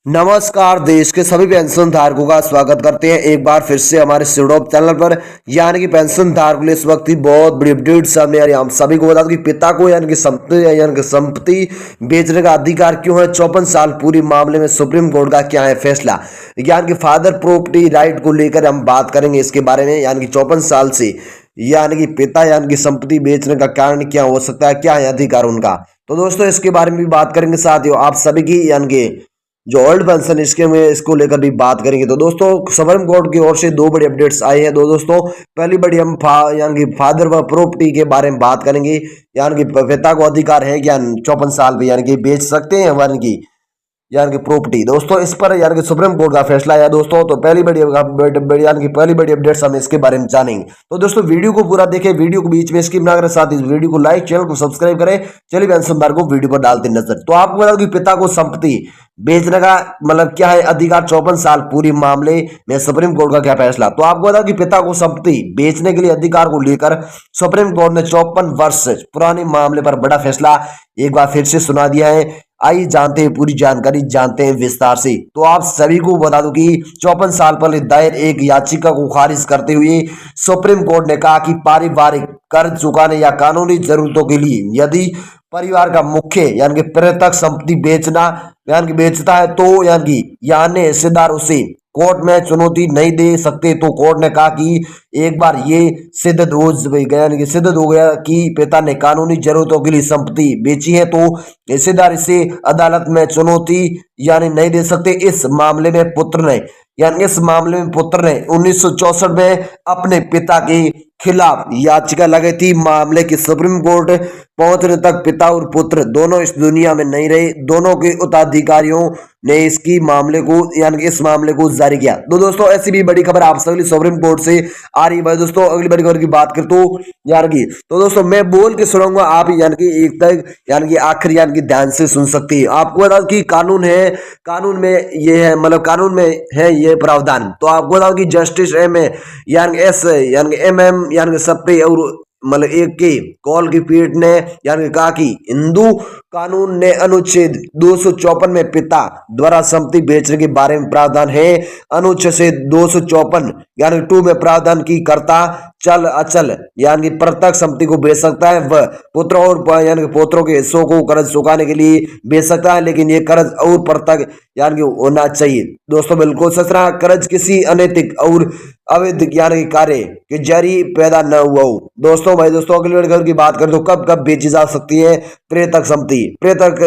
नमस्कार। देश के सभी पेंशन धारकों का स्वागत करते हैं एक बार फिर से हमारे सिडोप चैनल पर। यानी कि पेंशन धारकों के लिए इस वक्त की बहुत बड़ी अपडेट सामने आ रही है। हम सभी को बता दें कि पिता को यानी कि संपत्ति बेचने का अधिकार क्यों है। 54 साल पूरी मामले में सुप्रीम कोर्ट का क्या है फैसला। यानी कि फादर प्रॉपर्टी राइट को लेकर हम बात करेंगे इसके बारे में। यानी कि 54 साल से यानी कि पिता यानी कि संपत्ति बेचने का कारण क्या हो सकता है, क्या है अधिकार उनका। तो दोस्तों इसके बारे में भी बात करेंगे। साथियों आप सभी की यानी कि जो ओल्ड पेंशन इसके में इसको लेकर भी बात करेंगे। तो दोस्तों सुप्रीम कोर्ट की ओर से दो बड़ी अपडेट्स आई हैं। दोस्तों पहली बड़ी हम यानी कि फादर व प्रॉपर्टी के बारे में बात करेंगे। यानी कि पिता को अधिकार है क्या 54 साल पे यानी कि बेच सकते हैं यानी कि प्रॉपर्टी। दोस्तों इस पर यानी कि सुप्रीम कोर्ट का फैसला आया दोस्तों। तो पहली यानी कि पहली बड़ी अपडेट्स हम इसके बारे में जानेंगे। तो दोस्तों वीडियो को पूरा देखें, वीडियो को बीच में स्किप ना करें, साथ ही इस वीडियो को लाइक, चैनल को सब्सक्राइब करें। चलिए पेंशनधार को वीडियो पर डालते नजर। तो आपको बता कि पिता को संपत्ति बेचने का क्या है अधिकार। 54 साल पूरी मामले में सुप्रीम कोर्ट का क्या फैसला। तो आपको बता कि पिता को संपत्ति बेचने के लिए अधिकार को लेकर सुप्रीम कोर्ट ने 54 वर्ष पुराने मामले पर बड़ा फैसला एक बार फिर से सुना दिया है। आइए जानते हैं पूरी जानकारी, जानते हैं विस्तार से। तो आप सभी को बता दूं कि 54 साल पहले दायर एक याचिका को खारिज करते हुए सुप्रीम कोर्ट ने कहा कि पारिवारिक कर्ज चुकाने या कानूनी जरूरतों के लिए यदि परिवार का मुख्य यानी कि प्रत्यक्ष संपत्ति बेचता है तो यानी हिस्सेदार उसे कोर्ट में चुनौती नहीं दे सकते। तो कोर्ट ने कहा कि एक बार ये सिद्ध हो गया कि पिता ने कानूनी जरूरतों के लिए संपत्ति बेची है तो हिस्सेदार इसे अदालत में चुनौती नहीं दे सकते। इस मामले में पुत्र ने 1964 में अपने पिता के खिलाफ याचिका लगाई थी। मामले की सुप्रीम कोर्ट पहुंचने तक पिता और पुत्र दोनों इस दुनिया में नहीं रहे। दोनों के उत्तराधिकारियों ने इस मामले को जारी किया। तो दोस्तों ऐसी भी बड़ी खबर आप सभी सुप्रीम कोर्ट से आ रही है। दोस्तों अगली बड़ी खबर की बात कर तो दोस्तों मैं बोल के सुनाऊंगा, आप एक तक आखिर ध्यान से सुन सकती है। आपको बता कि कानून में ये है कानून में है ये प्रावधान। तो आपको बताओ कि जस्टिस एम सप्रे और एक के कॉल की पीठ ने कहा कि हिंदू कानून ने अनुच्छेद 254 में पिता द्वारा संपत्ति बेचने के बारे में प्रावधान है। अनुच्छेद 254 टू में प्रावधान की करता चल अचल प्रत्यक्ष संपत्ति को बेच सकता है। वह पुत्र और पोत्रों के हिस्सों को कर्ज चुकाने के लिए बेच सकता है, लेकिन ये कर्ज और प्रत्यक्ष होना चाहिए। दोस्तों बिल्कुल सचना कर्ज किसी अनैतिक और अवैध कार्य के जरिए पैदा न हुआ हो। दोस्तों अगली खबर की बात करें तो कब बेची जा सकती है प्रेतक संपत्ति। प्रेंतरक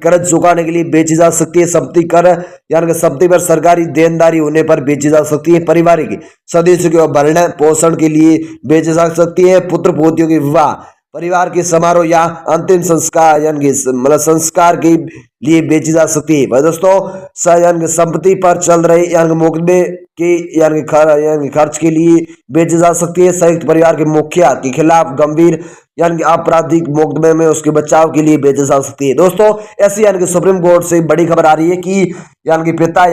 कर्ज चुकाने के लिए बेची जा सकती है। संपत्ति पर सरकारी देनदारी होने पर बेची जा सकती है। पारिवारिक सदस्यों के भरण पोषण के लिए बेची जा सकती है। पुत्र पोतियों के विवाह, परिवार के समारोह या अंतिम संस्कार संस्कार के लिए बेची जा सकती है। दोस्तों संपत्ति पर चल रहे मुकदमे के खर्च के लिए बेची जा सकती है। संयुक्त परिवार के मुखिया के खिलाफ गंभीर आपराधिक मुकदमे में उसके बचाव के लिए बेची जा सकती है। दोस्तों ऐसी सुप्रीम कोर्ट से बड़ी खबर आ रही है कि पिता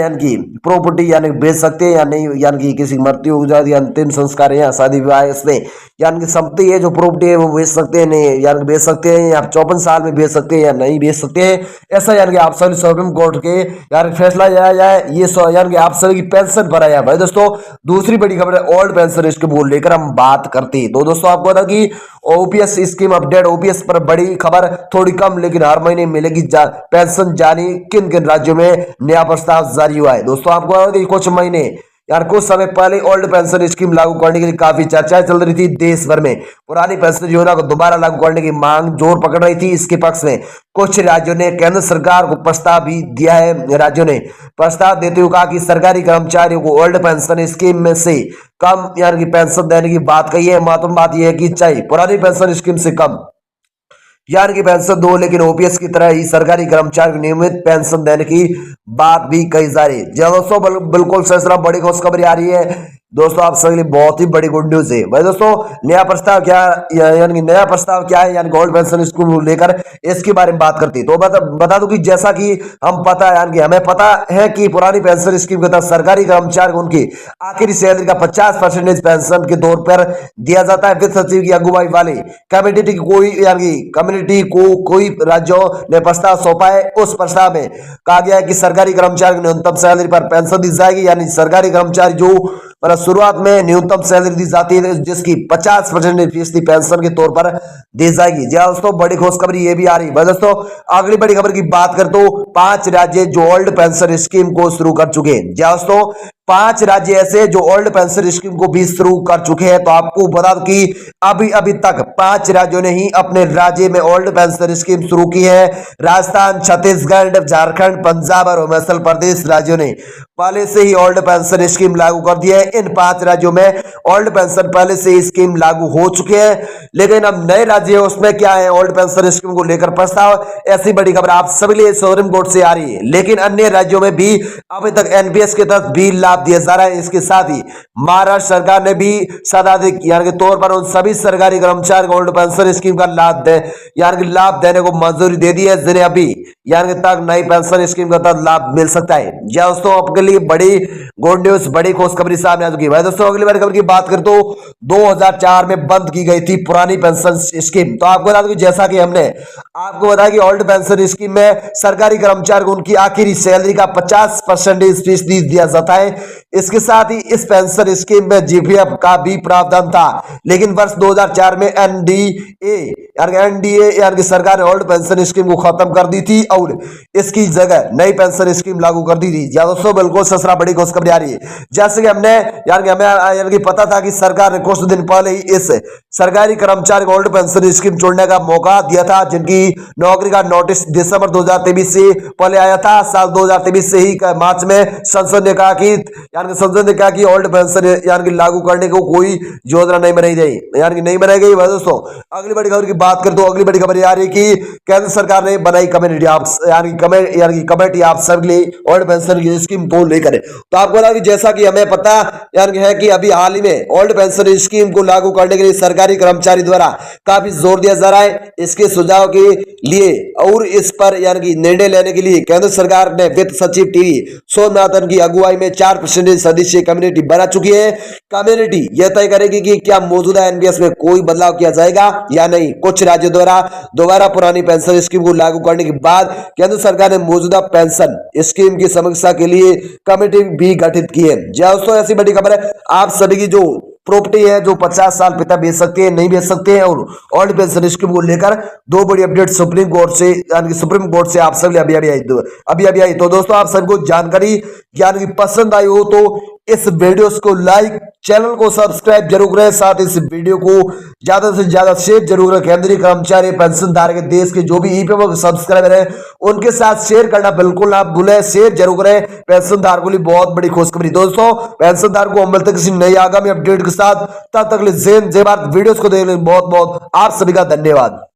प्रॉपर्टी बेच सकते हैं या नहीं, किसी मृत्यु हो जाती अंतिम संस्कार या शादी विवाह इसमें संपत्ति है जो प्रॉपर्टी है वो बेच सकते हैं नहीं बेच सकते हैं या 54 साल में बेच सकते हैं या नहीं बेच सकते हैं। ऐसा आप सभी सुप्रीम कोर्ट के फैसला आया जाए ये आप सभी की पेंशन पर आया भाई। दोस्तों दूसरी बड़ी खबर है ओल्ड पेंशन स्कीम को लेकर हम बात करते हैं। तो दोस्तों आपको बता कि ओपीएस स्कीम अपडेट, ओपीएस पर बड़ी खबर थोड़ी कम लेकिन हर महीने मिलेगी पेंशन जारी। किन किन राज्यों में नया प्रस्ताव जारी हुआ है। दोस्तों आपको बता कि कुछ समय पहले ओल्ड पेंशन स्कीम लागू करने के लिए काफी चर्चाएं चल रही थी देश भर में। पुरानी पेंशन योजना को दोबारा लागू करने की मांग जोर पकड़ रही थी। इसके पक्ष में कुछ राज्यों ने केंद्र सरकार को प्रस्ताव भी दिया है। राज्यों ने प्रस्ताव देते हुए कहा कि सरकारी कर्मचारियों को ओल्ड पेंशन स्कीम में से कम पेंशन देने की बात कही है। महत्वपूर्ण बात यह है कि चाहे पुरानी पेंशन स्कीम से कम पेंशन दो, लेकिन ओपीएस की तरह ही सरकारी कर्मचारी को नियमित पेंशन देने की बात भी कही जा रही है। दोस्तों बिल्कुल सच बड़ी खुशखबरी आ रही है। दोस्तों आप सभी के लिए बहुत ही बड़ी गुड न्यूज है भाई। दोस्तों नया प्रस्ताव क्या, यानी कि नया प्रस्ताव क्या है, यानी गोल्ड पेंशन स्कीम को लेकर इसके बारे में बात करती है। तो बता दूं कि जैसा कि हम पता है, यानी कि हमें पता है कि पुरानी पेंशन स्कीम के तहत सरकारी कर्मचारी को उनकी आखिरी सैलरी का 50% पेंशन के तौर पर दिया जाता है। वित्त सचिव की अगुवाई वाली कमेटी की कोई, यानी कम्युनिटी को कोई राज्यों ने प्रस्ताव सौंपा है। उस प्रस्ताव में कहा गया है कि सरकारी कर्मचारी को न्यूनतम सैलरी पर पेंशन दी जाएगी, यानी सरकारी कर्मचारी जो शुरुआत में न्यूनतम सैलरी दी जाती है जिसकी 50% फीसदी पेंशन के तौर पर दी जाएगी। जी दोस्तों बड़ी खुशखबरी ये भी आ रही है। दोस्तों अगली बड़ी खबर की बात कर तो 5 राज्य जो ओल्ड पेंशन स्कीम को शुरू कर चुके हैं। जी दोस्तों 5 राज्य ऐसे जो ओल्ड पेंशन स्कीम को भी शुरू कर चुके हैं। तो आपको बता दूं कि अभी तक 5 राज्यों ने ही अपने राज्य में ओल्ड पेंशन स्कीम शुरू की है। राजस्थान, छत्तीसगढ़, झारखंड, पंजाब और हिमाचल प्रदेश राज्यों ने पहले से ही ओल्ड पेंशन स्कीम लागू कर दी है। इन 5 राज्यों में ओल्ड पेंशन पहले से ही स्कीम लागू हो चुके हैं, लेकिन अब नए राज्य उसमें क्या है, ओल्ड पेंशन स्कीम को लेकर प्रस्ताव। ऐसी बड़ी खबर आप सभी लिए सुप्रीम कोर्ट से आ रही है। लेकिन अन्य राज्यों में भी अभी तक एनपीएस के तहत भी लाभ दिया जा रहा है। इसके साथ ही महाराष्ट्र सरकार ने भी शताधिक यानी कि तौर पर उन सभी सरकारी कर्मचारी को ओल्ड पेंशन स्कीम का लाभ देने को मंजूरी दे दी है जिन्हें अभी यानी कि तक नई पेंशन स्कीम का तहत लाभ मिल सकता है। जी दोस्तों आपके लिए बड़ी गुड न्यूज, बड़ी खुशखबरी सामने आ चुकी है। दोस्तों अगली बार खबर की बात करें तो 2004 में बंद की गई थी पुरानी पेंशन स्कीम। तो आपको बता दूं कि जैसा कि हमने आपको बताया कि ओल्ड पेंशन स्कीम में सरकारी कर्मचारी को उनकी आखिरी सैलरी का 50% फीसदी दिया जाता है। इसके साथ ही इस पेंशन स्कीम में जीपीएफ का भी प्रावधान था, लेकिन वर्ष 2004 में एनडीए यानी कि सरकार ने ओल्ड पेंशन स्कीम को खत्म कर दी थी और इसकी जगह नई पेंशन स्कीम लागू कर दी थी। दोस्तों बिल्कुल ससरा बड़ी खुशखबरी आ रही है। जैसे कि हमें पता था कि सरकार ने कुछ दिन पहले ही इस सरकारी कर्मचारी को ओल्ड पेंशन स्कीम छोड़ने का मौका दिया था, जिनकी नौकरी का नोटिस दिसंबर 2023 से पहले आया था। साल 2023 से ही मार्च में संसद ने कहा कि ओल्ड पेंशन यानी कि लागू करने को कोई योजना नहीं बनाई गई, यानी कि नहीं बनाई गई। दोस्तों अगली बड़ी खबर की बात करें तो अगली बड़ी खबर आ रही है कि केंद्र सरकार ने बनाई कमेटी आप सबके लिए ओल्ड पेंशन की स्कीम को लेकर। तो आपको बता कि जैसा कि हमें पता यानी है कि अभी हाल ही में ओल्ड पेंशन स्कीम को लागू करने के लिए सरकारी कर्मचारी द्वारा काफी जोर दिया जा रहा है। इसके सुझाव के लिए और इस पर यानी कि निर्णय लेने के लिए केंद्र सरकार ने वित्त सचिव टी सोमनाथन की अगुवाई में 4% सदस्यीय कमेटी बना चुकी है। कमेटी यह तय करेगी कि क्या मौजूदा एनपीएस में कोई बदलाव किया जाएगा या नहीं। कुछ राज्यों द्वारा दोबारा पुरानी पेंशन स्कीम को लागू करने के बाद केंद्र सरकार ने मौजूदा पेंशन स्कीम की समीक्षा के लिए कमेटी भी गठित की है। दोस्तों ऐसी बड़ी खबर है आप सभी की जो प्रॉपर्टी है जो 50 साल पिता बेच सकते हैं, नहीं बेच सकते हैं, और ओल्ड पेंशन स्कीम को लेकर 2 बड़ी अपडेट सुप्रीम कोर्ट से आप सब अभी आई। तो दोस्तों आप सबको जानकारी यानी कि पसंद आई हो तो इस वीडियो को लाइक, चैनल को सब्सक्राइब जरूर करें, साथ इस वीडियो को ज्यादा से ज्यादा शेयर जरूर करें। केंद्रीय कर्मचारी पेंशन धारक देश के जो भी ईपीएफ सब्सक्राइबर हैं उनके साथ शेयर करना बिल्कुल ना भूलें, शेयर जरूर करें। पेंशन धारकों के लिए बहुत बड़ी खुशखबरी। दोस्तों पेंशन धारकों को मिलते किसी नई आगामी अपडेट के साथ, तब तक जय भारत। वीडियोस को देखने बहुत बहुत आप सभी का धन्यवाद।